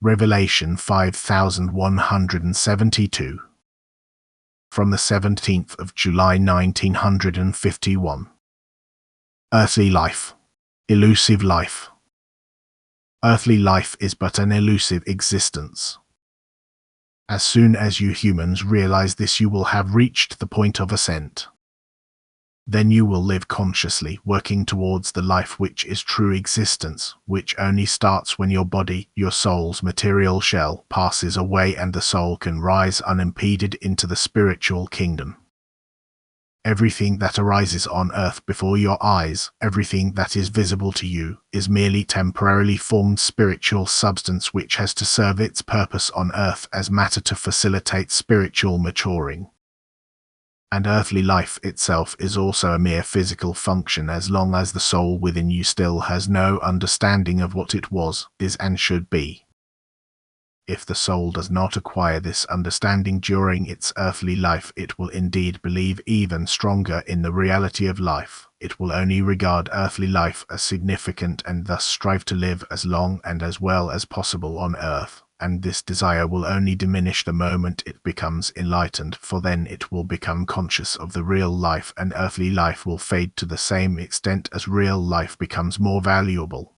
Revelation 5172. From the 17th of July 1951. Earthly life. Illusive life. Earthly life is but an elusive existence. As soon as you humans realize this, you will have reached the point of ascent. Then you will live consciously, working towards the life which is true existence, which only starts when your body, your soul's material shell, passes away and the soul can rise unimpeded into the spiritual kingdom. Everything that arises on earth before your eyes, everything that is visible to you, is merely temporarily formed spiritual substance which has to serve its purpose on earth as matter to facilitate spiritual maturing. And earthly life itself is also a mere physical function as long as the soul within you still has no understanding of what it was, is and should be. If the soul does not acquire this understanding during its earthly life, it will indeed believe even stronger in the reality of life. It will only regard earthly life as significant and thus strive to live as long and as well as possible on earth. And this desire will only diminish the moment it becomes enlightened, for then it will become conscious of the real life, and earthly life will fade to the same extent as real life becomes more valuable.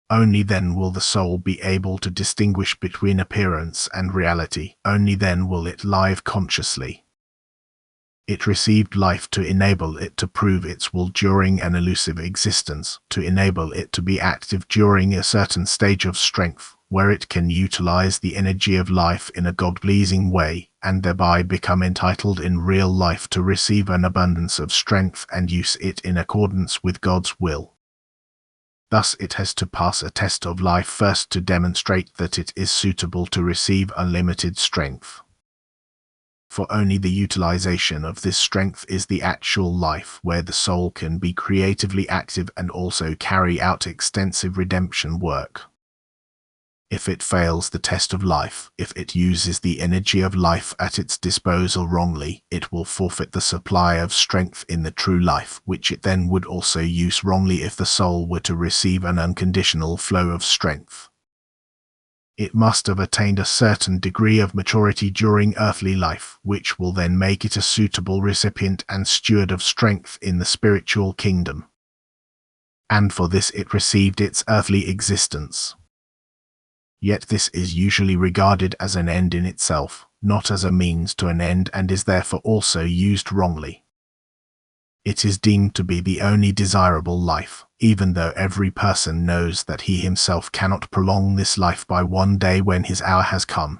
Only then will the soul be able to distinguish between appearance and reality. Only then will it live consciously. It received life to enable it to prove its will during an elusive existence, to enable it to be active during a certain stage of strength, where it can utilize the energy of life in a God-pleasing way, and thereby become entitled in real life to receive an abundance of strength and use it in accordance with God's will. Thus it has to pass a test of life first to demonstrate that it is suitable to receive unlimited strength. For only the utilization of this strength is the actual life, where the soul can be creatively active and also carry out extensive redemption work. If it fails the test of life, if it uses the energy of life at its disposal wrongly, it will forfeit the supply of strength in the true life, which it then would also use wrongly if the soul were to receive an unconditional flow of strength. It must have attained a certain degree of maturity during earthly life, which will then make it a suitable recipient and steward of strength in the spiritual kingdom. And for this it received its earthly existence. Yet this is usually regarded as an end in itself, not as a means to an end, and is therefore also used wrongly. It is deemed to be the only desirable life, even though every person knows that he himself cannot prolong this life by one day when his hour has come.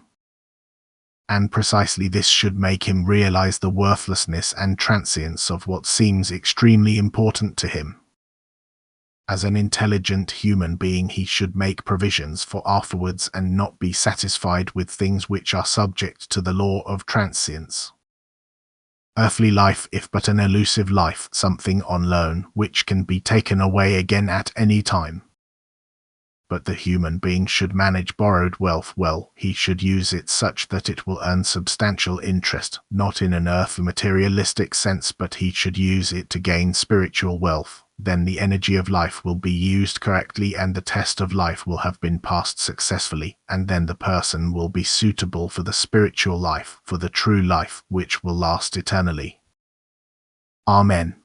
And precisely this should make him realize the worthlessness and transience of what seems extremely important to him. As an intelligent human being, he should make provisions for afterwards and not be satisfied with things which are subject to the law of transience. Earthly life, if but an elusive life, something on loan, which can be taken away again at any time. But the human being should manage borrowed wealth well. He should use it such that it will earn substantial interest, not in an earthly materialistic sense, but he should use it to gain spiritual wealth. Then the energy of life will be used correctly and the test of life will have been passed successfully, and then the person will be suitable for the spiritual life, for the true life, which will last eternally. Amen.